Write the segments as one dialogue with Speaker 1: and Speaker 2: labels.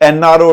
Speaker 1: NRO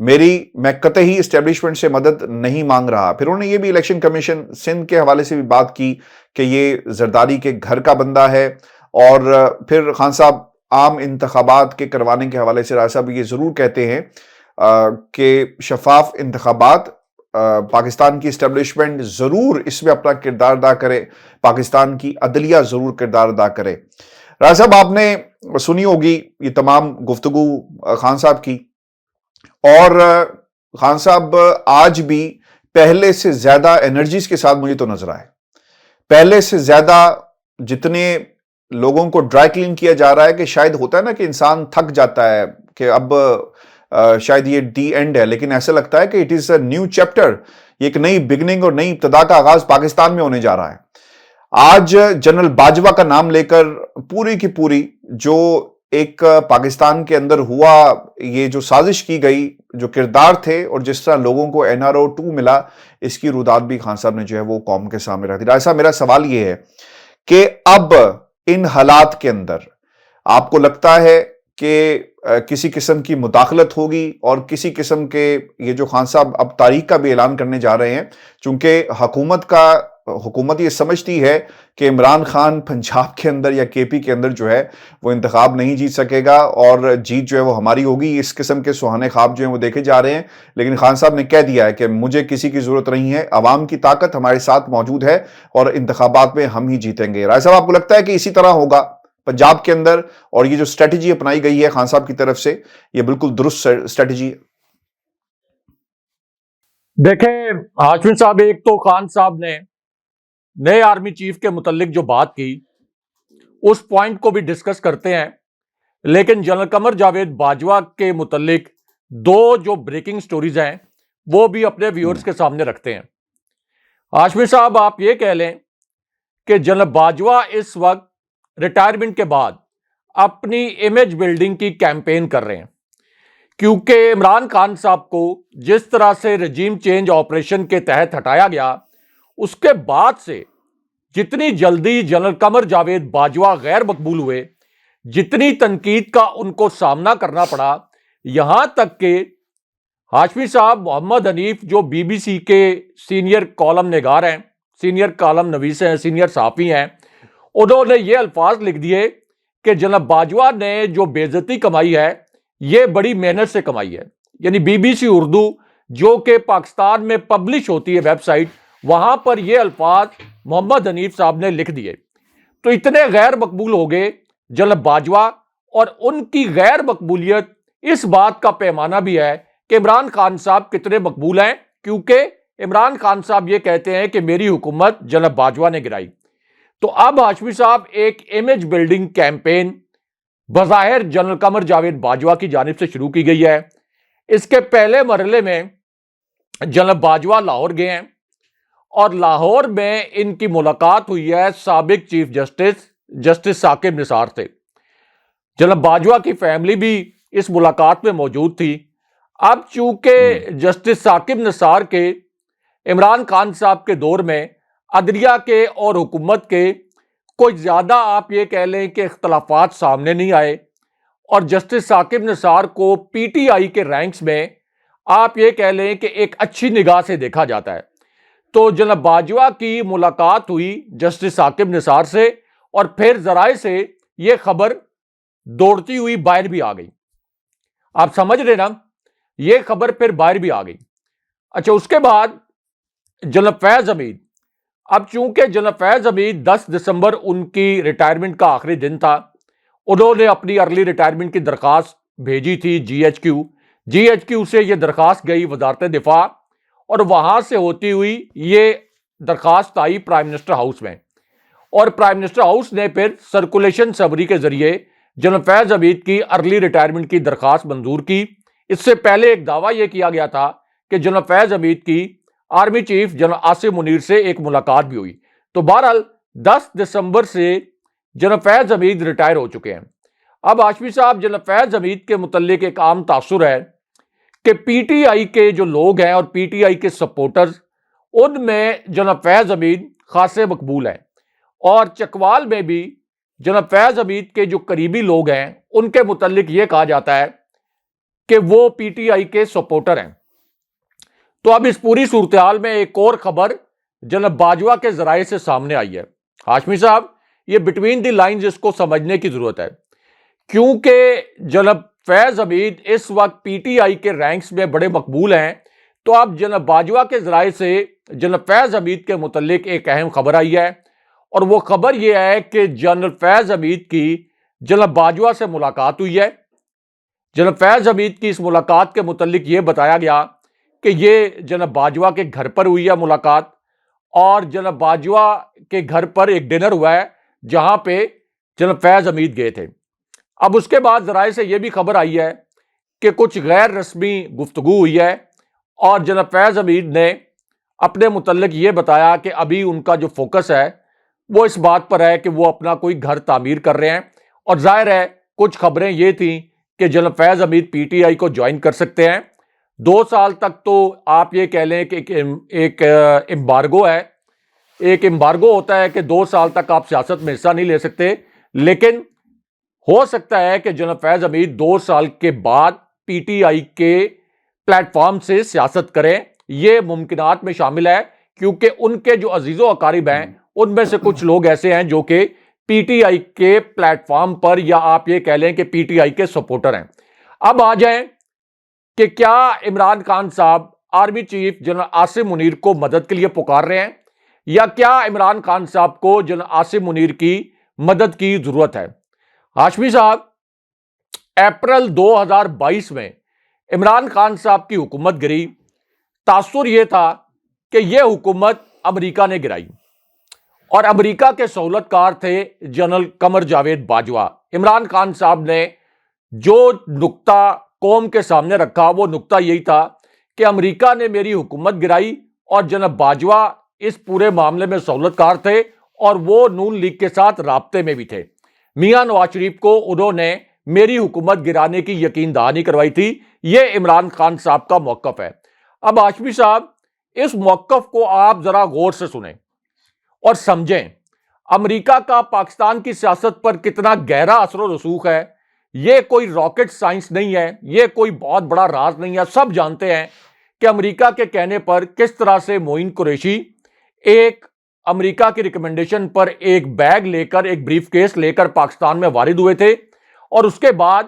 Speaker 1: میں قطعی establishment سے مدد نہیں مانگ رہا. پھر انہوں نے یہ بھی الیکشن کمیشن سندھ کے حوالے سے بھی بات کی کہ یہ زرداری کے گھر کا بندہ ہے. اور پھر خان صاحب عام انتخابات کے کروانے کے حوالے سے راج صاحب یہ ضرور کہتے ہیں کہ شفاف انتخابات، پاکستان کی اسٹیبلشمنٹ ضرور اس میں اپنا کردار ادا کرے، پاکستان کی عدلیہ ضرور کردار ادا کرے. راج صاحب آپ نے سنی ہوگی یہ تمام گفتگو خان صاحب کی، اور خان صاحب آج بھی پہلے سے زیادہ انرجیز کے ساتھ مجھے تو نظر آئے. پہلے سے زیادہ جتنے لوگوں کو ڈرائی کلین کیا جا رہا ہے، کہ شاید ہوتا ہے نا کہ انسان تھک جاتا ہے کہ اب شاید یہ ڈی اینڈ ہے، لیکن ایسا لگتا ہے کہ it is a new chapter, یہ ایک نئی بگننگ اور نئی ابتدا کا آغاز پاکستان میں ہونے جا رہا ہے. آج جنرل باجوہ کا نام لے کر پوری کی پوری جو ایک پاکستان کے اندر ہوا، یہ جو سازش کی گئی، جو کردار تھے، اور جس طرح لوگوں کو NRO 2 ملا، اس کی رودات بھی خان صاحب نے جو ہے وہ قوم کے سامنے رکھ دی. راج صاحب میرا سوال یہ ہے کہ اب ان حالات کے اندر آپ کو لگتا ہے کہ کسی قسم کی مداخلت ہوگی، اور کسی قسم کے یہ جو خان صاحب اب تاریخ کا بھی اعلان کرنے جا رہے ہیں، چونکہ حکومت یہ سمجھتی ہے کہ عمران خان پنجاب کے اندر یا KP کے اندر جو ہے وہ انتخاب نہیں جیت سکے گا، اور جیت جو ہے وہ ہماری ہوگی. اس قسم کے سہانے خواب جو ہیں وہ دیکھے جا رہے ہیں، لیکن خان صاحب نے کہہ دیا ہے کہ مجھے کسی کی ضرورت نہیں ہے، عوام کی طاقت ہمارے ساتھ موجود ہے، اور انتخابات میں ہم ہی جیتیں گے. رائے صاحب آپ کو لگتا ہے کہ اسی طرح ہوگا پنجاب کے اندر، اور یہ جو اسٹریٹجی اپنائی گئی ہے خان صاحب کی طرف سے، یہ بالکل درست اسٹریٹجی ہے؟
Speaker 2: دیکھیں ہاشمی صاحب، ایک تو خان صاحب نے نئے آرمی چیف کے متعلق جو بات کی اس پوائنٹ کو بھی ڈسکس کرتے ہیں، لیکن جنرل قمر جاوید باجوہ کے متعلق دو جو بریکنگ سٹوریز ہیں وہ بھی اپنے ویورز کے سامنے رکھتے ہیں. ہاشمی صاحب آپ یہ کہہ لیں کہ جنرل باجوہ اس وقت ریٹائرمنٹ کے بعد اپنی امیج بلڈنگ کی کیمپین کر رہے ہیں، کیونکہ عمران خان صاحب کو جس طرح سے رجیم چینج آپریشن کے تحت ہٹایا گیا، اس کے بعد سے جتنی جلدی جنرل قمر جاوید باجوہ غیر مقبول ہوئے، جتنی تنقید کا ان کو سامنا کرنا پڑا، یہاں تک کہ ہاشمی صاحب محمد حنیف جو BBC کے سینئر کالم نگار ہیں، سینئر کالم نویس ہیں، سینئر صحافی ہیں، انہوں نے یہ الفاظ لکھ دیے کہ جناب باجوہ نے جو بے عزتی کمائی ہے یہ بڑی محنت سے کمائی ہے. یعنی BBC اردو جو کہ پاکستان میں پبلش ہوتی ہے ویب سائٹ، وہاں پر یہ الفاظ محمد حنیف صاحب نے لکھ دیے. تو اتنے غیر مقبول ہو گئے جناب باجوہ، اور ان کی غیر مقبولیت اس بات کا پیمانہ بھی ہے کہ عمران خان صاحب کتنے مقبول ہیں، کیونکہ عمران خان صاحب یہ کہتے ہیں کہ میری حکومت جناب باجوہ نے گرائی. تو اب ہاشمی صاحب ایک امیج بلڈنگ کیمپین بظاہر جنرل قمر جاوید باجوہ کی جانب سے شروع کی گئی ہے. اس کے پہلے مرحلے میں جنرل باجوہ لاہور گئے ہیں، اور لاہور میں ان کی ملاقات ہوئی ہے سابق چیف جسٹس ثاقب نثار سے. جنرل باجوہ کی فیملی بھی اس ملاقات میں موجود تھی. اب چونکہ جسٹس ثاقب نثار کے عمران خان صاحب کے دور میں عدلیہ کے اور حکومت کے کوئی زیادہ آپ یہ کہہ لیں کہ اختلافات سامنے نہیں آئے، اور جسٹس ثاقب نثار کو PTI کے رینکس میں آپ یہ کہہ لیں کہ ایک اچھی نگاہ سے دیکھا جاتا ہے. تو جناب باجوہ کی ملاقات ہوئی جسٹس ثاقب نثار سے، اور پھر ذرائع سے یہ خبر دوڑتی ہوئی باہر بھی آ گئی. آپ سمجھ رہے نا، یہ خبر پھر باہر بھی آ گئی. اچھا، اس کے بعد جناب فیض حمید، اب چونکہ جناب فیض حمید 10 دسمبر ان کی ریٹائرمنٹ کا آخری دن تھا، انہوں نے اپنی ارلی ریٹائرمنٹ کی درخواست بھیجی تھی GHQ سے یہ درخواست گئی وزارت دفاع، اور وہاں سے ہوتی ہوئی یہ درخواست آئی پرائم منسٹر ہاؤس میں، اور پرائم منسٹر ہاؤس نے پھر سرکولیشن سمری کے ذریعے جناب فیض حمید کی ارلی ریٹائرمنٹ کی درخواست منظور کی. اس سے پہلے ایک دعویٰ یہ کیا گیا تھا کہ جناب فیض حمید کی آرمی چیف جناب آصف منیر سے ایک ملاقات بھی ہوئی. تو بہرحال 10 دسمبر سے جناب فیض حمید ریٹائر ہو چکے ہیں. اب ہاشمی صاحب، جناب فیض حمید کے متعلق ایک عام تاثر ہے کہ PTI کے جو لوگ ہیں اور PTI کے سپورٹرز، ان میں جناب فیض حمید خاصے مقبول ہیں، اور چکوال میں بھی جناب فیض حمید کے جو قریبی لوگ ہیں ان کے متعلق یہ کہا جاتا ہے کہ وہ پی ٹی آئی کے سپورٹر ہیں۔ تو اب اس پوری صورتحال میں ایک اور خبر جناب باجوہ کے ذرائع سے سامنے آئی ہے۔ ہاشمی صاحب، یہ بٹوین دی لائنز اس کو سمجھنے کی ضرورت ہے، کیونکہ جناب فیض حمید اس وقت پی ٹی آئی کے رینکس میں بڑے مقبول ہیں۔ تو اب جناب باجوہ کے ذرائع سے جناب فیض حمید کے متعلق ایک اہم خبر آئی ہے، اور وہ خبر یہ ہے کہ جنرل فیض حمید کی جناب باجوہ سے ملاقات ہوئی ہے۔ جناب فیض حمید کی اس ملاقات کے متعلق یہ بتایا گیا کہ یہ جناب باجوہ کے گھر پر ہوئی ہے ملاقات، اور جناب باجوہ کے گھر پر ایک ڈنر ہوا ہے جہاں پہ جناب فیض حمید گئے تھے۔ اب اس کے بعد ذرائع سے یہ بھی خبر آئی ہے کہ کچھ غیر رسمی گفتگو ہوئی ہے، اور جناب فیض حمید نے اپنے متعلق یہ بتایا کہ ابھی ان کا جو فوکس ہے وہ اس بات پر ہے کہ وہ اپنا کوئی گھر تعمیر کر رہے ہیں، اور ظاہر ہے کچھ خبریں یہ تھیں کہ جناب فیض حمید پی ٹی آئی کو جوائن کر سکتے ہیں۔ 2 سال تک تو آپ یہ کہہ لیں کہ ایک امبارگو ہے، ایک امبارگو ہوتا ہے کہ 2 سال تک آپ سیاست میں حصہ نہیں لے سکتے، لیکن ہو سکتا ہے کہ جناب فیض حمید 2 سال کے بعد پی ٹی آئی کے پلیٹ فارم سے سیاست کریں۔ یہ ممکنات میں شامل ہے، کیونکہ ان کے جو عزیز و اقارب ہیں ان میں سے کچھ لوگ ایسے ہیں جو کہ پی ٹی آئی کے پلیٹ فارم پر، یا آپ یہ کہہ لیں کہ پی ٹی آئی کے سپورٹر ہیں۔ اب آ جائیں کہ کیا عمران خان صاحب army chief general Asim Munir کو مدد کے لیے پکار رہے ہیں، یا کیا عمران خان صاحب کو جنرل عاصم منیر کی مدد کی ضرورت ہے؟ ہاشمی صاحب، اپریل 2022 میں عمران خان صاحب کی حکومت گری۔ تاثر یہ تھا کہ یہ حکومت امریکہ نے گرائی، اور امریکہ کے سہولت کار تھے جنرل قمر جاوید باجوہ۔ عمران خان صاحب نے جو نقطہ قوم کے سامنے رکھا وہ نقطہ یہی تھا کہ امریکہ نے میری حکومت گرائی، اور جناب باجوہ اس پورے معاملے میں سہولت کار تھے، اور وہ نون لیگ کے ساتھ رابطے میں بھی تھے۔ میاں نواز شریف کو انہوں نے میری حکومت گرانے کی یقین دہانی کروائی تھی۔ یہ عمران خان صاحب کا موقف ہے۔ اب ہاشمی صاحب، اس موقف کو آپ ذرا غور سے سنیں اور سمجھیں۔ امریکہ کا پاکستان کی سیاست پر کتنا گہرا اثر و رسوخ ہے، یہ کوئی راکٹ سائنس نہیں ہے، یہ کوئی بہت بڑا راز نہیں ہے۔ سب جانتے ہیں کہ امریکہ کے کہنے پر کس طرح سے معین قریشی ایک امریکہ کی ریکمنڈیشن پر ایک بیگ لے کر، ایک بریف کیس لے کر پاکستان میں وارد ہوئے تھے، اور اس کے بعد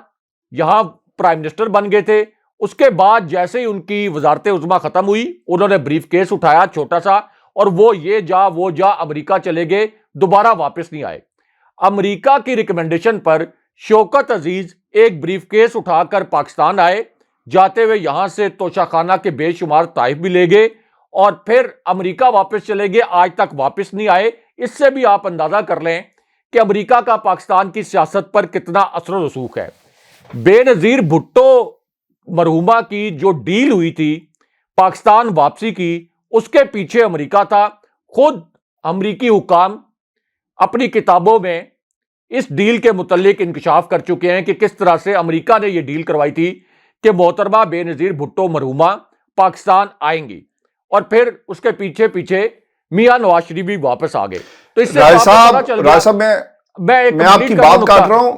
Speaker 2: یہاں پرائم منسٹر بن گئے تھے۔ اس کے بعد جیسے ہی ان کی وزارت عظمیٰ ختم ہوئی، انہوں نے بریف کیس اٹھایا چھوٹا سا، اور وہ یہ جا وہ جا امریکہ چلے گئے، دوبارہ واپس نہیں آئے۔ امریکہ کی ریکمنڈیشن پر شوکت عزیز ایک بریف کیس اٹھا کر پاکستان آئے، جاتے ہوئے یہاں سے توشہ خانہ کے بے شمار تحائف بھی لے گئے، اور پھر امریکہ واپس چلے گئے، آج تک واپس نہیں آئے۔ اس سے بھی آپ اندازہ کر لیں کہ امریکہ کا پاکستان کی سیاست پر کتنا اثر و رسوخ ہے۔ بے نظیر بھٹو مرحومہ کی جو ڈیل ہوئی تھی پاکستان واپسی کی، اس کے پیچھے امریکہ تھا۔ خود امریکی حکام اپنی کتابوں میں اس ڈیل کے متعلق انکشاف کر چکے ہیں کہ کس طرح سے امریکہ نے یہ ڈیل کروائی تھی کہ محترمہ بے نظیر بھٹو مرحومہ پاکستان آئیں گی، اور پھر اس کے پیچھے پیچھے میاں نواز شریف بھی واپس آ گئے۔ تو اس سے
Speaker 1: رائے صاحب میں آپ کی بات کاٹ رہا ہوں۔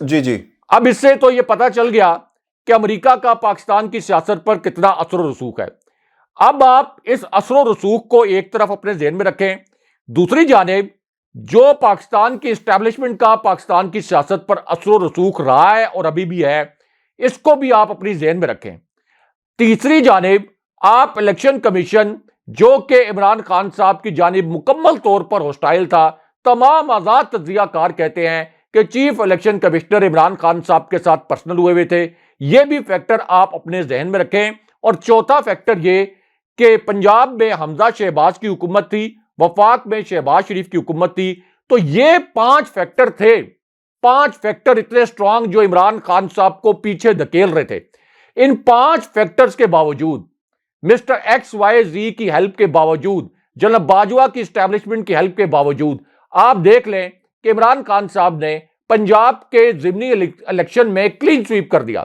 Speaker 1: جی
Speaker 2: اب اس سے تو یہ پتا چل گیا کہ امریکہ کا پاکستان کی سیاست پر کتنا اثر و رسوخ ہے۔ اب آپ اس اثر و رسوخ کو ایک طرف اپنے ذہن میں رکھیں، دوسری جانب جو پاکستان کی اسٹیبلشمنٹ کا پاکستان کی سیاست پر اثر و رسوخ رہا ہے اور ابھی بھی ہے، اس کو بھی آپ اپنی ذہن میں رکھیں۔ تیسری جانب آپ الیکشن کمیشن، جو کہ عمران خان صاحب کی جانب مکمل طور پر ہوسٹائل تھا، تمام آزاد تجزیہ کار کہتے ہیں کہ chief election commissioner Imran Khan صاحب کے ساتھ پرسنل ہوئے تھے۔ یہ بھی فیکٹر آپ اپنے ذہن میں رکھیں۔ اور چوتھا فیکٹر یہ کہ پنجاب میں حمزہ شہباز کی حکومت تھی، وفاق میں شہباز شریف کی حکومت تھی، تو یہ 5 فیکٹر تھے، 5 فیکٹر اتنے سٹرانگ جو عمران خان صاحب کو پیچھے دھکیل رہے تھے۔ ان 5 فیکٹرز کے باوجود، مسٹر ایکس وائی زی کی ہیلپ کے باوجود، جناب باجوہ کی اسٹیبلشمنٹ کی ہیلپ کے باوجود، آپ دیکھ لیں کہ عمران خان صاحب نے پنجاب کے ضمنی الیکشن میں کلین سویپ کر دیا۔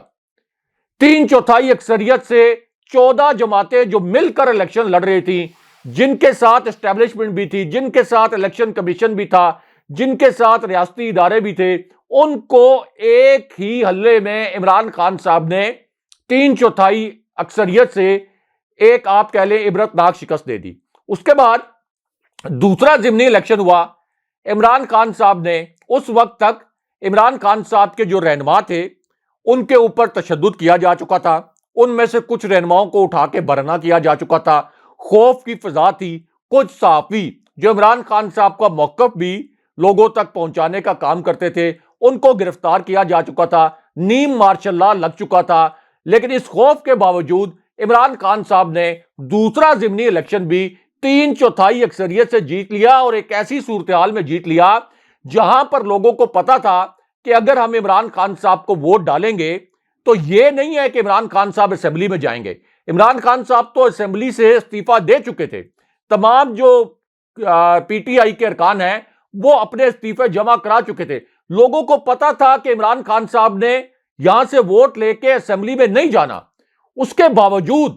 Speaker 2: 3/4 اکثریت سے 14 جماعتیں جو مل کر الیکشن لڑ رہی تھیں، جن کے ساتھ اسٹیبلشمنٹ بھی تھی، جن کے ساتھ الیکشن کمیشن بھی تھا، جن کے ساتھ ریاستی ادارے بھی تھے، ان کو ایک ہی حلے میں عمران خان صاحب نے 3/4 اکثریت سے ایک آپ کہہ لیں عبرتناک شکست دے دی۔ اس کے بعد دوسرا ضمنی الیکشن ہوا۔ عمران خان صاحب نے اس وقت تک عمران خان صاحب کے جو رہنما تھے ان کے اوپر تشدد کیا جا چکا تھا، ان میں سے کچھ رہنماؤں کو اٹھا کے برہنہ کیا جا چکا تھا، خوف کی فضا تھی، کچھ صحافی جو عمران خان صاحب کا موقف بھی لوگوں تک پہنچانے کا کام کرتے تھے ان کو گرفتار کیا جا چکا تھا، نیم مارشل لا لگ چکا تھا۔ لیکن اس خوف کے باوجود عمران خان صاحب نے دوسرا ضمنی الیکشن بھی 3/4 اکثریت سے جیت لیا، اور ایک ایسی صورتحال میں جیت لیا جہاں پر لوگوں کو پتا تھا کہ اگر ہم عمران خان صاحب کو ووٹ ڈالیں گے تو یہ نہیں ہے کہ عمران خان صاحب اسمبلی میں جائیں گے۔ عمران خان صاحب تو اسمبلی سے استعفیٰ دے چکے تھے، تمام جو پی ٹی آئی کے ارکان ہیں وہ اپنے استعفے جمع کرا چکے تھے۔ لوگوں کو پتا تھا کہ عمران خان صاحب نے یہاں سے ووٹ لے کے اسمبلی میں نہیں جانا، اس کے باوجود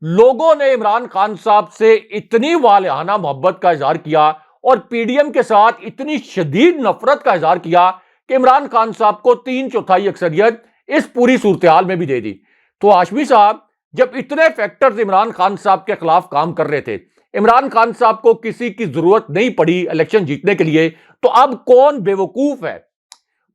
Speaker 2: لوگوں نے عمران خان صاحب سے اتنی والہانہ محبت کا اظہار کیا اور پی ڈی ایم کے ساتھ اتنی شدید نفرت کا اظہار کیا کہ عمران خان صاحب کو 3/4 اکثریت اس پوری صورتحال میں بھی دے دی۔ تو ہاشمی صاحب جب اتنے فیکٹرز عمران خان صاحب کے خلاف کام کر رہے تھے، عمران خان صاحب کو کسی کی ضرورت نہیں پڑی الیکشن جیتنے کے لیے، تو اب کون بیوقوف ہے؟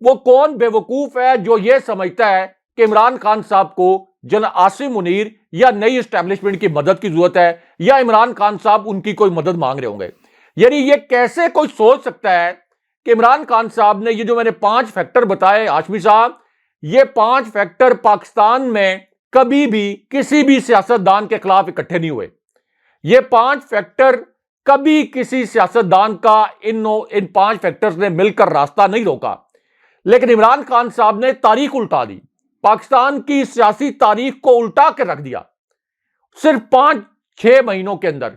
Speaker 2: وہ کون بیوقوف ہے جو یہ سمجھتا ہے کہ عمران خان صاحب کو جنرل عاصم منیر یا نئی اسٹیبلشمنٹ کی مدد کی ضرورت ہے، یا عمران خان صاحب ان کی کوئی مدد مانگ رہے ہوں گے؟ یعنی یہ کیسے کوئی سوچ سکتا ہے کہ عمران خان صاحب نے یہ جو میں نے 5 فیکٹر بتائے ہاشمی صاحب، یہ 5 فیکٹر پاکستان میں کبھی بھی کسی بھی سیاستدان کے خلاف اکٹھے نہیں ہوئے۔ یہ 5 فیکٹر کبھی کسی سیاستدان کا ان 5 فیکٹرز نے مل کر راستہ نہیں روکا، لیکن عمران خان صاحب نے تاریخ الٹا دی، پاکستان کی سیاسی تاریخ کو الٹا کے رکھ دیا صرف 5-6 مہینوں کے اندر۔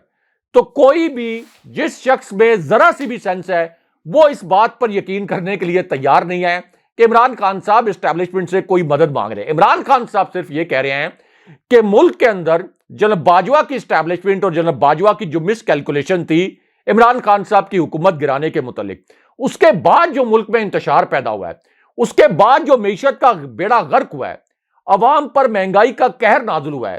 Speaker 2: تو کوئی بھی جس شخص میں ذرا سی بھی سینس ہے وہ اس بات پر یقین کرنے کے لیے تیار نہیں ہے کہ عمران خان صاحب اسٹیبلشمنٹ سے کوئی مدد مانگ رہے ہیں۔ عمران خان صاحب صرف یہ کہہ رہے ہیں کہ ملک کے اندر جنرل باجوہ کی اسٹیبلشمنٹ اور جنرل باجوہ کی جو مس کیلکولیشن تھی عمران خان صاحب کی حکومت گرانے کے متعلق، اس کے بعد جو ملک میں انتشار پیدا ہوا ہے، اس کے بعد جو معیشت کا بیڑا غرق ہوا ہے، عوام پر مہنگائی کا قہر نازل ہوا ہے،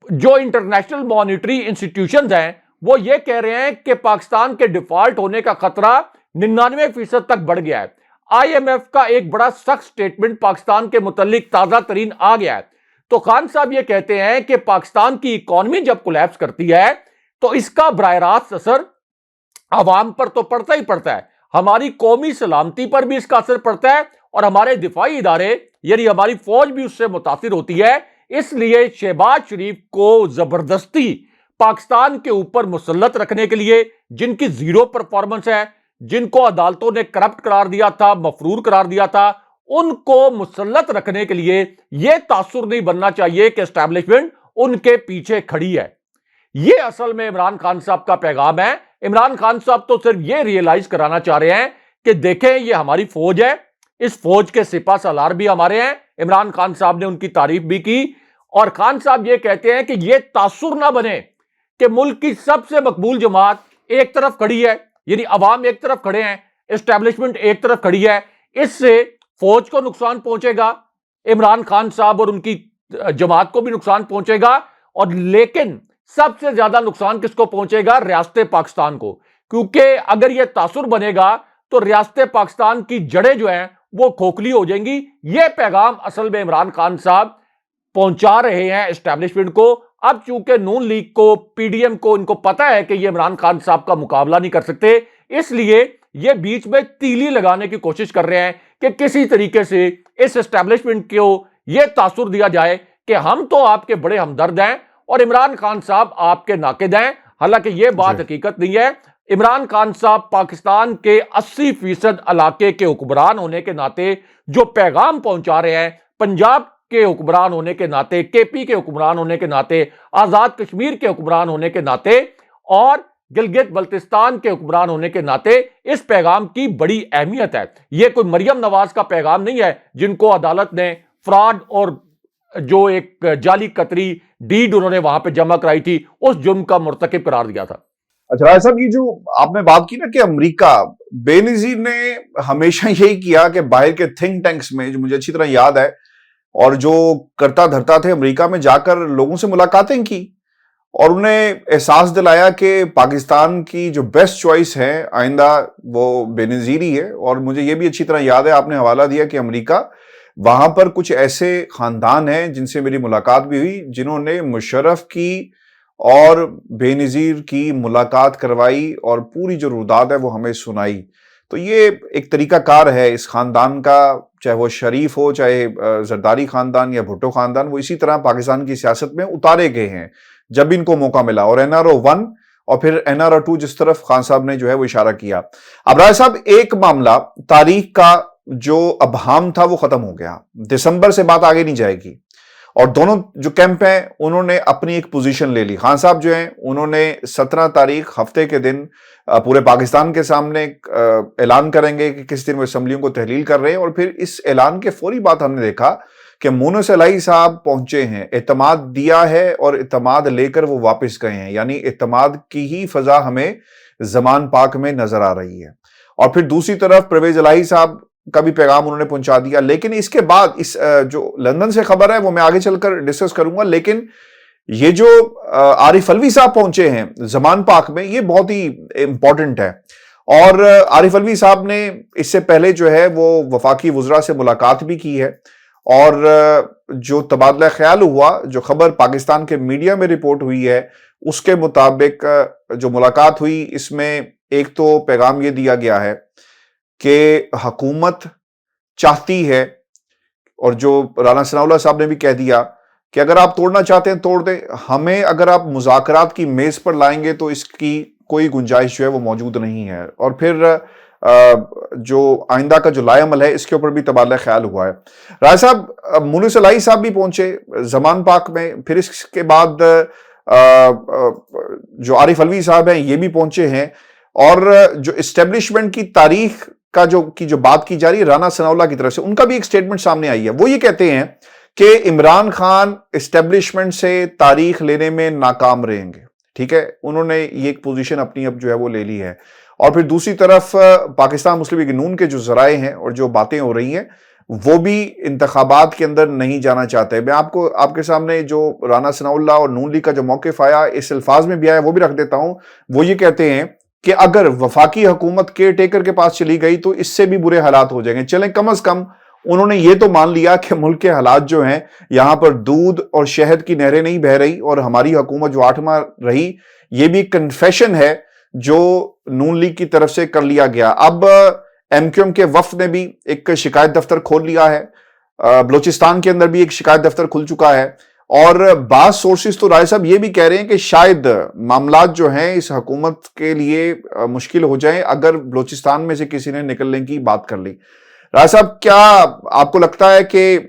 Speaker 2: جو انٹرنیشنل مانیٹری انسٹیٹیوشنز ہیں وہ یہ کہہ رہے ہیں کہ پاکستان کے ڈیفالٹ ہونے کا خطرہ 99% تک بڑھ گیا ہے۔ آئی ایم ایف کا ایک بڑا سخت سٹیٹمنٹ پاکستان کے متعلق تازہ ترین آ گیا ہے۔ تو خان صاحب یہ کہتے ہیں کہ پاکستان کی اکانومی جب کولیپس کرتی ہے تو اس کا براہ راست اثر عوام پر تو پڑتا ہی پڑتا ہے، ہماری قومی سلامتی پر بھی اس کا اثر پڑتا ہے، اور ہمارے دفاعی ادارے یعنی ہماری فوج بھی اس سے متاثر ہوتی ہے۔ اس لیے شہباز شریف کو زبردستی پاکستان کے اوپر مسلط رکھنے کے لیے، جن کی زیرو پرفارمنس ہے، جن کو عدالتوں نے کرپٹ قرار دیا تھا، مفرور قرار دیا تھا، ان کو مسلط رکھنے کے لیے یہ تاثر نہیں بننا چاہیے کہ اسٹیبلشمنٹ ان کے پیچھے کھڑی ہے۔ یہ اصل میں عمران خان صاحب کا پیغام ہے۔ عمران خان صاحب تو صرف یہ ریئلائز کرانا چاہ رہے ہیں کہ دیکھیں یہ ہماری فوج ہے، اس فوج کے سپہ سالار بھی ہمارے ہیں۔ عمران خان صاحب نے ان کی تعریف بھی کی، اور خان صاحب یہ کہتے ہیں کہ یہ تاثر نہ بنے کہ ملک کی سب سے مقبول جماعت ایک طرف کھڑی ہے، یعنی عوام ایک طرف کھڑے ہیں، اسٹیبلشمنٹ ایک طرف کھڑی ہے، اس سے فوج کو نقصان پہنچے گا، عمران خان صاحب اور ان کی جماعت کو بھی نقصان پہنچے گا، اور لیکن سب سے زیادہ نقصان کس کو پہنچے گا؟ ریاست پاکستان کو، کیونکہ اگر یہ تاثر بنے گا تو ریاست پاکستان کی جڑیں جو ہیں وہ کھوکھلی ہو جائیں گی۔ یہ پیغام اصل میں عمران خان صاحب پہنچا رہے ہیں اسٹیبلشمنٹ کو۔ اب چونکہ نون لیگ کو، پی ڈی ایم کو، ان کو پتا ہے کہ یہ عمران خان صاحب کا مقابلہ نہیں کر سکتے، اس لیے یہ بیچ میں تیلی لگانے کی کوشش کر رہے ہیں کہ کسی طریقے سے اس اسٹیبلشمنٹ کو یہ تاثر دیا جائے کہ ہم تو آپ کے بڑے ہمدرد ہیں اور عمران خان صاحب آپ کے ناقد ہیں۔ حالانکہ یہ بات حقیقت نہیں ہے۔ عمران خان صاحب پاکستان کے 80% علاقے کے حکمران ہونے کے ناطے جو پیغام پہنچا رہے ہیں، پنجاب کے حکمران ہونے کے ناطے، کے پی کے حکمران ہونے کے ناطے، آزاد کشمیر کے حکمران ہونے کے ناطے، اور گلگت بلتستان کے حکمران ہونے کے ناطے اس پیغام کی بڑی اہمیت ہے۔ یہ کوئی مریم نواز کا پیغام نہیں ہے جن کو عدالت نے فراڈ اور جو ایک جعلی قطری ڈیڈ انہوں نے وہاں پہ جمع کرائی تھی اس جرم کا مرتکب قرار دیا تھا۔
Speaker 1: اچھا رائے صاحب، یہ جو آپ نے بات کی نا کہ امریکہ، بے نظیر نے ہمیشہ یہی کیا کہ باہر کے تھنک ٹینکس میں، جو مجھے اچھی طرح یاد ہے اور جو کرتا دھرتا تھے امریکہ میں جا کر لوگوں سے ملاقاتیں کی اور انہیں احساس دلایا کہ پاکستان کی جو بیسٹ چوائس ہے آئندہ وہ بے نظیری ہے. اور مجھے یہ بھی اچھی طرح یاد ہے، آپ نے حوالہ دیا کہ امریکہ، وہاں پر کچھ ایسے خاندان ہیں جن سے میری ملاقات بھی ہوئی، جنہوں نے مشرف کی اور بے نظیر کی ملاقات کروائی اور پوری جو روداد ہے وہ ہمیں سنائی. تو یہ ایک طریقہ کار ہے اس خاندان کا، چاہے وہ شریف ہو، چاہے زرداری خاندان یا بھٹو خاندان، وہ اسی طرح پاکستان کی سیاست میں اتارے گئے ہیں جب بھی ان کو موقع ملا. اور NRO 1 اور پھر NRO 2 جس طرف خان صاحب نے جو ہے وہ اشارہ کیا. اب رائے صاحب، ایک معاملہ تاریخ کا جو ابہام تھا وہ ختم ہو گیا، دسمبر سے بات آگے نہیں جائے گی، اور دونوں جو کیمپ ہیں انہوں نے اپنی ایک پوزیشن لے لی. خان صاحب جو ہیں انہوں نے 17 تاریخ ہفتے کے دن پورے پاکستان کے سامنے اعلان کریں گے کہ کس دن وہ اسمبلیوں کو تحلیل کر رہے ہیں، اور پھر اس اعلان کے فوری بعد ہم نے دیکھا کہ مونس الہی صاحب پہنچے ہیں، اعتماد دیا ہے اور اعتماد لے کر وہ واپس گئے ہیں. یعنی اعتماد کی ہی فضا ہمیں زمان پاک میں نظر آ رہی ہے. اور پھر دوسری طرف پرویز الہی صاحب کا بھی پیغام انہوں نے پہنچا دیا. لیکن اس کے بعد اس جو لندن سے خبر ہے وہ میں آگے چل کر ڈسکس کروں گا، لیکن یہ جو عارف الوی صاحب پہنچے ہیں زمان پاک میں، یہ بہت ہی امپورٹنٹ ہے. اور عارف الوی صاحب نے اس سے پہلے جو ہے وہ وفاقی وزراء سے ملاقات بھی کی ہے، اور جو تبادلہ خیال ہوا، جو خبر پاکستان کے میڈیا میں رپورٹ ہوئی ہے اس کے مطابق جو ملاقات ہوئی، اس میں ایک تو پیغام یہ دیا گیا ہے کہ حکومت چاہتی ہے، اور جو رانا ثناء اللہ صاحب نے بھی کہہ دیا کہ اگر آپ توڑنا چاہتے ہیں توڑ دیں، ہمیں اگر آپ مذاکرات کی میز پر لائیں گے تو اس کی کوئی گنجائش جو ہے وہ موجود نہیں ہے. اور پھر جو آئندہ کا جو لائے عمل ہے اس کے اوپر بھی تبادلہ خیال ہوا ہے. رائے صاحب، مونس الہی صاحب بھی پہنچے زمان پاک میں، پھر اس کے بعد جو عارف الوی صاحب ہیں یہ بھی پہنچے ہیں. اور جو اسٹیبلشمنٹ کی تاریخ کا جو بات کی جا رہی ہے رانا ثناء اللہ کی طرف سے، ان کا بھی ایک سٹیٹمنٹ سامنے آئی ہے. وہ یہ کہتے ہیں کہ عمران خان اسٹیبلشمنٹ سے تاریخ لینے میں ناکام رہیں گے. ٹھیک ہے، انہوں نے یہ ایک پوزیشن اپنی اب جو ہے وہ لے لی ہے. اور پھر دوسری طرف پاکستان مسلم لیگ نون کے جو ذرائع ہیں اور جو باتیں ہو رہی ہیں، وہ بھی انتخابات کے اندر نہیں جانا چاہتے. میں آپ کے سامنے جو رانا ثناء اللہ اور نون لیگ کا جو موقف آیا اس الفاظ میں بھی آیا وہ بھی رکھ دیتا ہوں. وہ یہ کہتے ہیں کہ اگر وفاقی حکومت کیئر ٹیکر کے پاس چلی گئی تو اس سے بھی برے حالات ہو جائیں گے. چلیں کم از کم انہوں نے یہ تو مان لیا کہ ملک کے حالات جو ہیں، یہاں پر دودھ اور شہد کی نہریں نہیں بہہ رہی، اور ہماری حکومت جو 8 ماہ رہی، یہ بھی کنفیشن ہے جو نون لیگ کی طرف سے کر لیا گیا. اب MQM کے وفد نے بھی ایک شکایت دفتر کھول لیا ہے، بلوچستان کے اندر بھی ایک شکایت دفتر کھل چکا ہے. اور بعض سورسز تو رائے صاحب یہ بھی کہہ رہے ہیں کہ شاید معاملات جو ہیں اس حکومت کے لیے مشکل ہو جائیں اگر بلوچستان میں سے کسی نے نکلنے کی بات کر لی. رائے صاحب، کیا آپ کو لگتا ہے کہ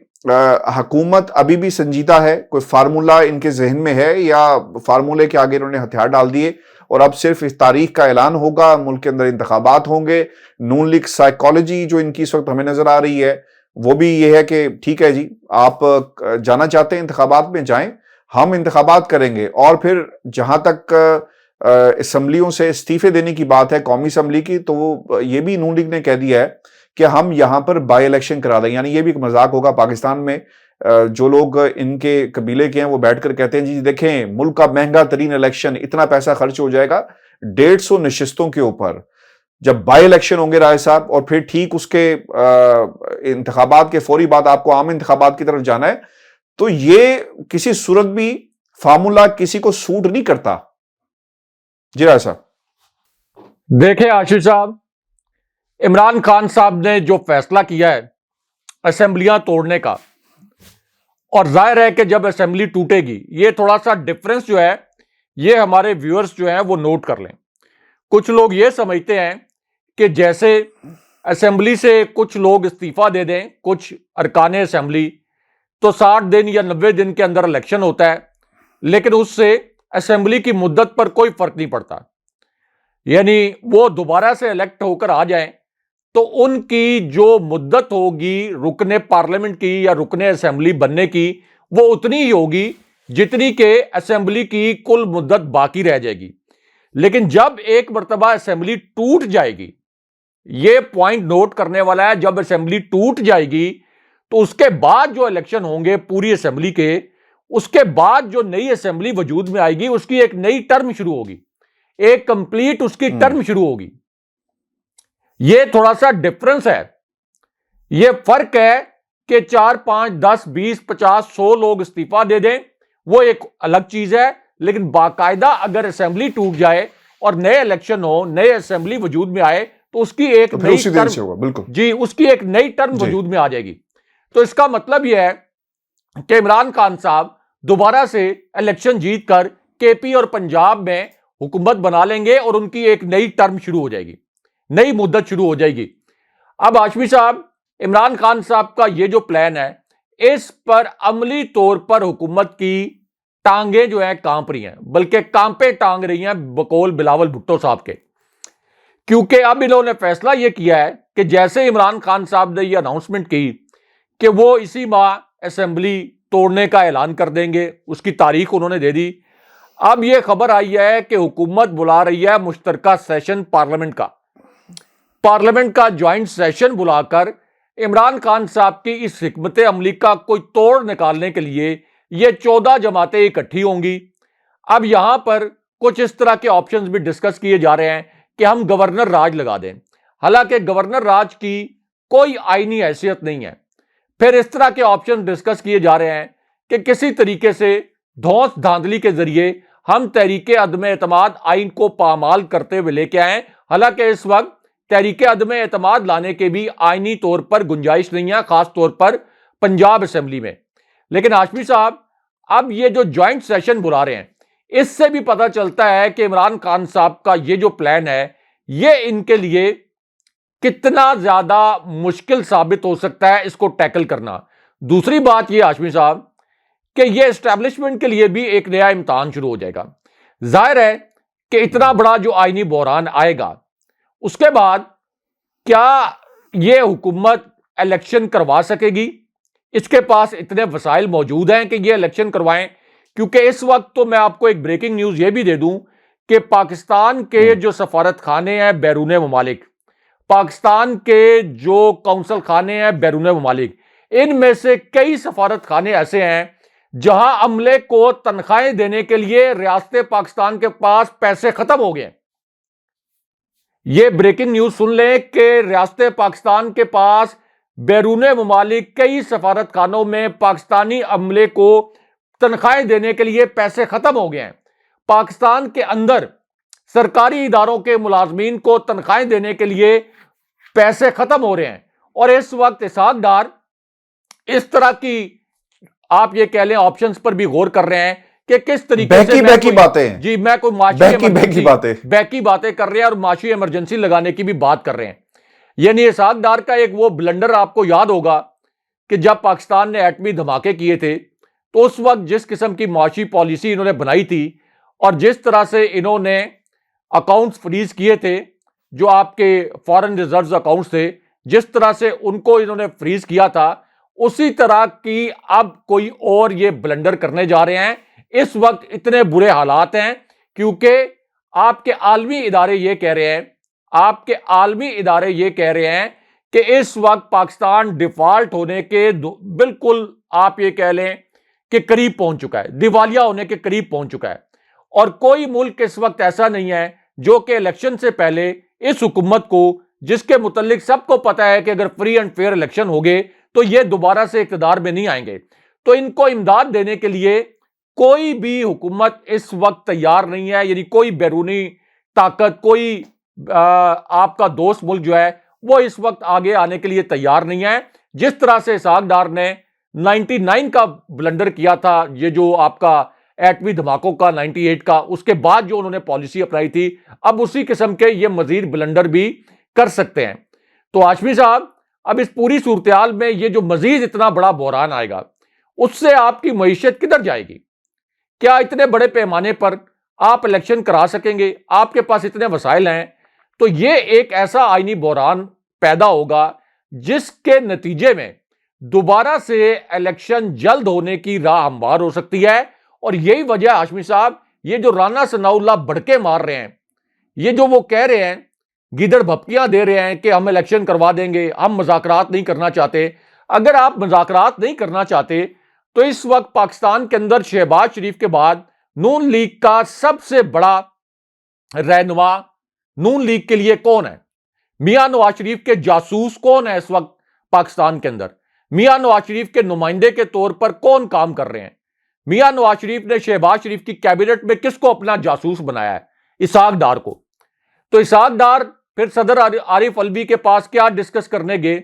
Speaker 1: حکومت ابھی بھی سنجیدہ ہے؟ کوئی فارمولہ ان کے ذہن میں ہے، یا فارمولے کے آگے انہوں نے ہتھیار ڈال دیے اور اب صرف اس تاریخ کا اعلان ہوگا، ملک کے اندر انتخابات ہوں گے؟ نون لیگ سائیکالوجی جو ان کی اس وقت ہمیں نظر آ رہی ہے وہ بھی یہ ہے کہ ٹھیک ہے جی، آپ جانا چاہتے ہیں انتخابات میں جائیں، ہم انتخابات کریں گے. اور پھر جہاں تک اسمبلیوں سے استعفے دینے کی بات ہے، قومی اسمبلی کی، تو وہ یہ بھی نون لیگ نے کہہ دیا ہے کہ ہم یہاں پر بائی الیکشن کرا دیں. یعنی یہ بھی ایک مذاق ہوگا پاکستان میں. جو لوگ ان کے قبیلے کے ہیں وہ بیٹھ کر کہتے ہیں جی دیکھیں ملک کا مہنگا ترین الیکشن، اتنا پیسہ خرچ ہو جائے گا 150 نشستوں کے اوپر. جب بائی الیکشن ہوں گے رائے صاحب، اور پھر ٹھیک اس کے انتخابات کے فوری بعد آپ کو عام انتخابات کی طرف جانا ہے، تو یہ کسی صورت بھی فارمولا کسی کو سوٹ نہیں کرتا. جی رائے صاحب.
Speaker 2: دیکھیں آشیش صاحب، عمران خان صاحب نے جو فیصلہ کیا ہے اسمبلیاں توڑنے کا، اور ظاہر ہے کہ جب اسمبلی ٹوٹے گی، یہ تھوڑا سا ڈفرنس جو ہے یہ ہمارے ویورز جو ہیں وہ نوٹ کر لیں. کچھ لوگ یہ سمجھتے ہیں کہ جیسے اسمبلی سے کچھ لوگ استعفیٰ دے دیں، کچھ ارکان اسمبلی، تو 60 دن یا 90 دن کے اندر الیکشن ہوتا ہے، لیکن اس سے اسمبلی کی مدت پر کوئی فرق نہیں پڑتا. یعنی وہ دوبارہ سے الیکٹ ہو کر آ جائیں تو ان کی جو مدت ہوگی رکن پارلیمنٹ کی یا رکن اسمبلی بننے کی، وہ اتنی ہی ہوگی جتنی کہ اسمبلی کی کل مدت باقی رہ جائے گی. لیکن جب ایک مرتبہ اسمبلی ٹوٹ جائے گی، یہ پوائنٹ نوٹ کرنے والا ہے، جب اسمبلی ٹوٹ جائے گی تو اس کے بعد جو الیکشن ہوں گے پوری اسمبلی کے، اس کے بعد جو نئی اسمبلی وجود میں آئے گی اس کی ایک نئی ٹرم شروع ہوگی، ایک کمپلیٹ اس کی ٹرم شروع ہوگی. یہ تھوڑا سا ڈفرنس ہے، یہ فرق ہے کہ 4 5 10 20 50 100 لوگ استعفیٰ دے دیں، وہ ایک الگ چیز ہے. لیکن باقاعدہ اگر اسمبلی ٹوٹ جائے اور نئے الیکشن ہو، نئے اسمبلی وجود میں آئے تو اس کی ایک نئی ٹرم،
Speaker 1: بالکل
Speaker 2: جی اس کی ایک نئی ٹرم وجود میں آ جائے گی. تو اس کا مطلب یہ ہے کہ عمران خان صاحب دوبارہ سے الیکشن جیت کر کے پی اور پنجاب میں حکومت بنا لیں گے اور ان کی ایک نئی ٹرم شروع ہو جائے گی، نئی مدت شروع ہو جائے گی. اب ہاشمی صاحب، عمران خان صاحب کا یہ جو پلان ہے اس پر عملی طور پر حکومت کی ٹانگیں جو ہیں کانپ رہی ہیں، بلکہ کانپے ٹانگ رہی ہیں بقول بلاول بھٹو صاحب کے. کیونکہ اب انہوں نے فیصلہ یہ کیا ہے کہ جیسے عمران خان صاحب نے یہ اناؤنسمنٹ کی کہ وہ اسی ماہ اسمبلی توڑنے کا اعلان کر دیں گے، اس کی تاریخ انہوں نے دے دی. اب یہ خبر آئی ہے کہ حکومت بلا رہی ہے مشترکہ سیشن پارلیمنٹ کا جوائنٹ سیشن بلا کر عمران خان صاحب کی اس حکمت عملی کا کوئی توڑ نکالنے کے لیے یہ 14 جماعتیں اکٹھی ہوں گی. اب یہاں پر کچھ اس طرح کے آپشنز بھی ڈسکس کیے جا رہے ہیں کہ ہم گورنر راج لگا دیں، حالانکہ گورنر راج کی کوئی آئینی حیثیت نہیں ہے. پھر اس طرح کے آپشن ڈسکس کیے جا رہے ہیں کہ کسی طریقے سے دھونس دھاندلی کے ذریعے ہم تحریک عدم اعتماد آئین کو پامال کرتے ہوئے لے کے آئیں، حالانکہ اس وقت تحریک عدم اعتماد لانے کے بھی آئینی طور پر گنجائش نہیں ہے، خاص طور پر پنجاب اسمبلی میں. لیکن ہاشمی صاحب، اب یہ جو جوائنٹ سیشن بلا رہے ہیں اس سے بھی پتہ چلتا ہے کہ عمران خان صاحب کا یہ جو پلان ہے یہ ان کے لیے کتنا زیادہ مشکل ثابت ہو سکتا ہے اس کو ٹیکل کرنا. دوسری بات یہ ہاشمی صاحب کہ یہ اسٹیبلشمنٹ کے لیے بھی ایک نیا امتحان شروع ہو جائے گا. ظاہر ہے کہ اتنا بڑا جو آئینی بحران آئے گا اس کے بعد کیا یہ حکومت الیکشن کروا سکے گی؟ اس کے پاس اتنے وسائل موجود ہیں کہ یہ الیکشن کروائیں؟ کیونکہ اس وقت تو میں آپ کو ایک بریکنگ نیوز یہ بھی دے دوں کہ پاکستان کے جو سفارت خانے ہیں بیرون ممالک، پاکستان کے جو کونسل خانے ہیں بیرون ممالک، ان میں سے کئی سفارت خانے ایسے ہیں جہاں عملے کو تنخواہیں دینے کے لیے ریاست پاکستان کے پاس پیسے ختم ہو گئے. یہ بریکنگ نیوز سن لیں کہ ریاست پاکستان کے پاس بیرون ممالک کئی سفارت خانوں میں پاکستانی عملے کو تنخواہیں دینے کے لیے پیسے ختم ہو گئے ہیں. پاکستان کے اندر سرکاری اداروں کے ملازمین کو تنخواہیں دینے کے لیے پیسے ختم ہو رہے ہیں، اور اس وقت اسحاق ڈار اس طرح کی آپ یہ کہہ لیں آپشنز پر بھی غور کر رہے ہیں کہ کس طریقے سے بیکی باتیں، جی میں کوئی معاشی بیکی باتیں کر رہے ہیں اور معاشی ایمرجنسی لگانے کی بھی بات کر رہے ہیں. یعنی اسحاق ڈار کا ایک وہ بلنڈر آپ کو یاد ہوگا کہ جب پاکستان نے ایٹمی دھماکے کیے تھے تو اس وقت جس قسم کی معاشی پالیسی انہوں نے بنائی تھی اور جس طرح سے انہوں نے اکاؤنٹس فریز کیے تھے، جو آپ کے فارن ریزروز اکاؤنٹس تھے، جس طرح سے ان کو انہوں نے فریز کیا تھا اسی طرح کی اب کوئی اور یہ بلنڈر کرنے جا رہے ہیں. اس وقت اتنے برے حالات ہیں کیونکہ آپ کے عالمی ادارے یہ کہہ رہے ہیں کہ اس وقت پاکستان ڈیفالٹ ہونے کے بالکل آپ یہ کہہ لیں کہ قریب پہنچ چکا ہے، دیوالیہ ہونے کے قریب پہنچ چکا ہے. اور کوئی ملک اس وقت ایسا نہیں ہے جو کہ الیکشن سے پہلے اس حکومت کو، جس کے متعلق سب کو پتا ہے کہ اگر فری اینڈ فیئر الیکشن ہوگے تو یہ دوبارہ سے اقتدار میں نہیں آئیں گے، تو ان کو امداد دینے کے لیے کوئی بھی حکومت اس وقت تیار نہیں ہے. یعنی کوئی بیرونی طاقت، کوئی آپ کا دوست ملک جو ہے وہ اس وقت آگے آنے کے لیے تیار نہیں ہے. جس طرح سے اسحاق ڈار نے 99 کا بلنڈر کیا تھا، یہ جو آپ کا ایٹمی دھماکوں کا 98 کا، اس کے بعد جو انہوں نے پالیسی اپنائی تھی، اب اسی قسم کے یہ مزید بلنڈر بھی کر سکتے ہیں. تو ہاشمی صاحب، اب اس پوری صورتحال میں یہ جو مزید اتنا بڑا بحران آئے گا اس سے آپ کی معیشت کدھر جائے گی؟ کیا اتنے بڑے پیمانے پر آپ الیکشن کرا سکیں گے؟ آپ کے پاس اتنے وسائل ہیں تو یہ ایک ایسا آئینی بحران پیدا ہوگا جس کے نتیجے میں دوبارہ سے الیکشن جلد ہونے کی راہ ہموار ہو سکتی ہے. اور یہی وجہ ہاشمی صاحب، یہ جو رانا ثناء اللہ بڑکے مار رہے ہیں، یہ جو وہ کہہ رہے ہیں، گیدڑ بھپکیاں دے رہے ہیں کہ ہم الیکشن کروا دیں گے، ہم مذاکرات نہیں کرنا چاہتے. اگر آپ مذاکرات نہیں کرنا چاہتے تو اس وقت پاکستان کے اندر شہباز شریف کے بعد نون لیگ کا سب سے بڑا رہنما نون لیگ کے لیے کون ہے؟ میاں نواز شریف کے جاسوس کون ہے اس وقت پاکستان کے اندر؟ میاں نواز شریف کے نمائندے کے طور پر کون کام کر رہے ہیں؟ میاں نواز شریف نے شہباز شریف کی کیبنٹ میں کس کو اپنا جاسوس بنایا ہے؟ اسحاق ڈار کو۔ تو اسحاق ڈار پھر صدر عارف الوی کے پاس کیا ڈسکس کرنے گئے؟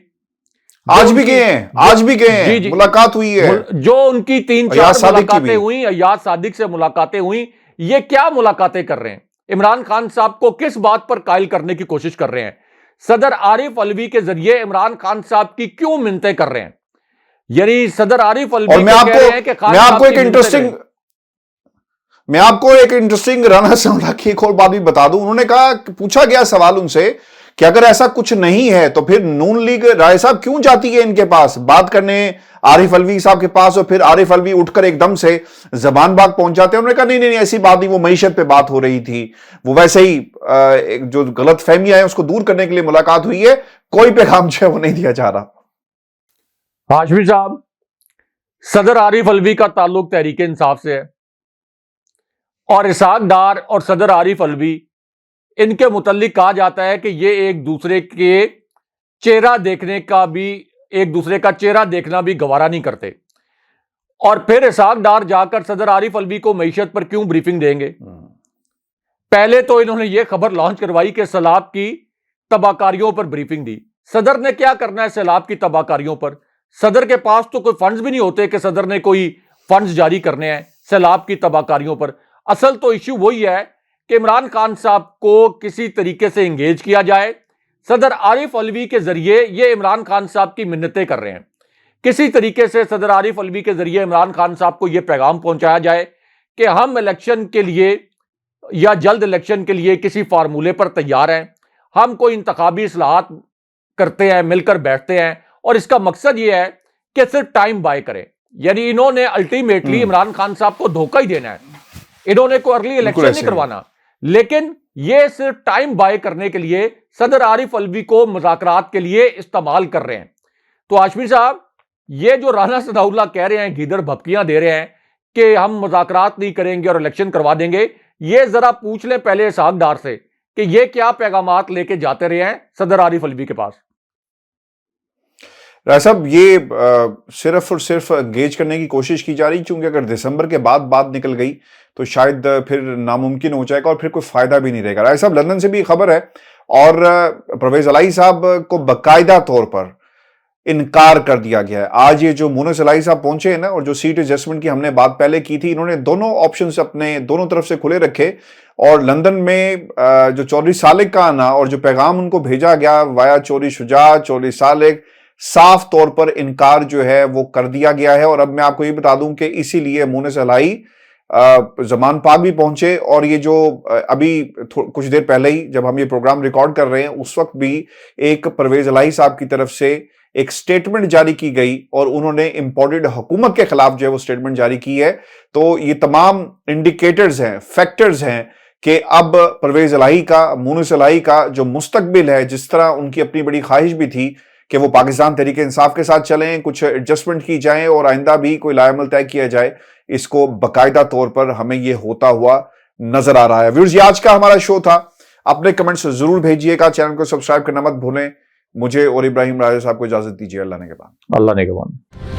Speaker 1: آج بھی گئے ہیں ملاقات ہوئی ہے،
Speaker 2: جو ان کی 3-4 ملاقاتیں ہوئیں، ایاز صادق سے ملاقاتیں ہوئیں، یہ کیا ملاقاتیں کر رہے ہیں؟ عمران خان صاحب کو کس بات پر قائل کرنے کی کوشش کر رہے ہیں؟ صدر عارف الوی کے ذریعے عمران خان صاحب کی کیوں منتیں کر رہے ہیں؟ یعنی صدر عارف الوی کہہ رہے ہیں کہ خان صاحب کی منتیں،
Speaker 1: میں آپ کو ایک انٹرسٹنگ رانا ثناءاللہ کی ایک اور بات بھی بتا دوں۔ انہوں نے کہا، پوچھا گیا سوال ان سے کہ اگر ایسا کچھ نہیں ہے تو پھر نون لیگ رائے صاحب کیوں جاتی ہے ان کے پاس بات کرنے، عارف الوی صاحب کے پاس، اور پھر عارف الوی اٹھ کر ایک دم سے زبان باغ پہنچ جاتے ہیں۔ انہوں نے کہا نہیں ایسی بات نہیں، وہ معیشت پہ بات ہو رہی تھی، وہ ویسے ہی جو غلط فہمیاں ہیں اس کو دور کرنے کے لیے ملاقات ہوئی ہے، کوئی پیغام جو ہے وہ نہیں دیا جا رہا۔
Speaker 2: ہاشمی صاحب، صدر عارف الوی کا تعلق تحریک انصاف سے ہے، اور اسحاق ڈار اور صدر عارف الوی ان کے متعلق کہا جاتا ہے کہ یہ ایک دوسرے کے چہرہ دیکھنے کا بھی، ایک دوسرے کا چہرہ دیکھنا بھی گوارا نہیں کرتے۔ اور پھر اسحاق ڈار جا کر صدر عارف الوی کو معیشت پر کیوں بریفنگ دیں گے؟ پہلے تو انہوں نے یہ خبر لانچ کروائی کہ سیلاب کی تباہ کاریوں پر بریفنگ دی۔ صدر نے کیا کرنا ہے سیلاب کی تباہ کاریوں پر؟ صدر کے پاس تو کوئی فنڈز بھی نہیں ہوتے کہ صدر نے کوئی فنڈز جاری کرنے ہیں سیلاب کی تباہ کاریوں پر۔ اصل تو ایشو وہی ہے کہ عمران خان صاحب کو کسی طریقے سے انگیج کیا جائے۔ صدر عارف الوی کے ذریعے یہ عمران خان صاحب کی منتیں کر رہے ہیں، کسی طریقے سے صدر عارف الوی کے ذریعے عمران خان صاحب کو یہ پیغام پہنچایا جائے کہ ہم الیکشن کے لیے یا جلد الیکشن کے لیے کسی فارمولے پر تیار ہیں، ہم کوئی انتخابی اصلاحات کرتے ہیں، مل کر بیٹھتے ہیں، اور اس کا مقصد یہ ہے کہ صرف ٹائم بائی کریں۔ یعنی انہوں نے الٹیمیٹلی عمران خان صاحب کو دھوکہ ہی دینا ہے، انہوں نے کوئی ارلی الیکشن نہیں کروانا، لیکن یہ صرف ٹائم بائی کرنے کے لیے صدر عارف الوی کو مذاکرات کے لیے استعمال کر رہے ہیں۔ تو ہاشمی صاحب، یہ جو رانا ثناءاللہ کہہ رہے ہیں، گیدڑ بھپکیاں دے رہے ہیں کہ ہم مذاکرات نہیں کریں گے اور الیکشن کروا دیں گے، یہ ذرا پوچھ لیں پہلے اسحاق ڈار سے کہ یہ کیا پیغامات لے کے جاتے رہے ہیں صدر عارف الوی کے پاس؟
Speaker 1: رائے صاحب، یہ صرف اور صرف انگیج کرنے کی کوشش کی جا رہی، چونکہ اگر دسمبر کے بعد بات نکل گئی تو شاید پھر ناممکن ہو جائے گا اور پھر کوئی فائدہ بھی نہیں رہے گا۔ رائے صاحب، لندن سے بھی خبر ہے، اور پرویز الہی صاحب کو باقاعدہ طور پر انکار کر دیا گیا ہے۔ آج یہ جو مونس الہی صاحب پہنچے ہیں نا، اور جو سیٹ ایڈجسٹمنٹ کی ہم نے بات پہلے کی تھی، انہوں نے دونوں آپشنز اپنے دونوں طرف سے کھلے رکھے، اور لندن میں جو چودھری سالک کا آنا اور جو پیغام ان کو بھیجا گیا وایا چودھری شجاعت، چودھری سالک، صاف طور پر انکار جو ہے وہ کر دیا گیا ہے۔ اور اب میں آپ کو یہ بتا دوں کہ اسی لیے مونس الہی زمان پاک بھی پہنچے، اور یہ جو ابھی کچھ دیر پہلے ہی جب ہم یہ پروگرام ریکارڈ کر رہے ہیں اس وقت بھی ایک پرویز الہی صاحب کی طرف سے ایک سٹیٹمنٹ جاری کی گئی، اور انہوں نے امپورٹڈ حکومت کے خلاف جو ہے وہ سٹیٹمنٹ جاری کی ہے۔ تو یہ تمام انڈیکیٹرز ہیں، فیکٹرز ہیں کہ اب پرویز الہی کا، مونس الہی کا جو مستقبل ہے، جس طرح ان کی اپنی بڑی خواہش بھی تھی کہ وہ پاکستان تحریک انصاف کے ساتھ چلیں، کچھ ایڈجسٹمنٹ کی جائیں اور آئندہ بھی کوئی لائے عمل طے کیا جائے، اس کو باقاعدہ طور پر ہمیں یہ ہوتا ہوا نظر آ رہا ہے۔ ویورز، یہ آج کا ہمارا شو تھا، اپنے کمنٹس ضرور بھیجیے گا، چینل کو سبسکرائب کرنا مت بھولیں۔ مجھے اور ابراہیم راجہ صاحب کو اجازت دیجیے، اللہ نے کے بعد۔
Speaker 2: اللہ نے کے بعد۔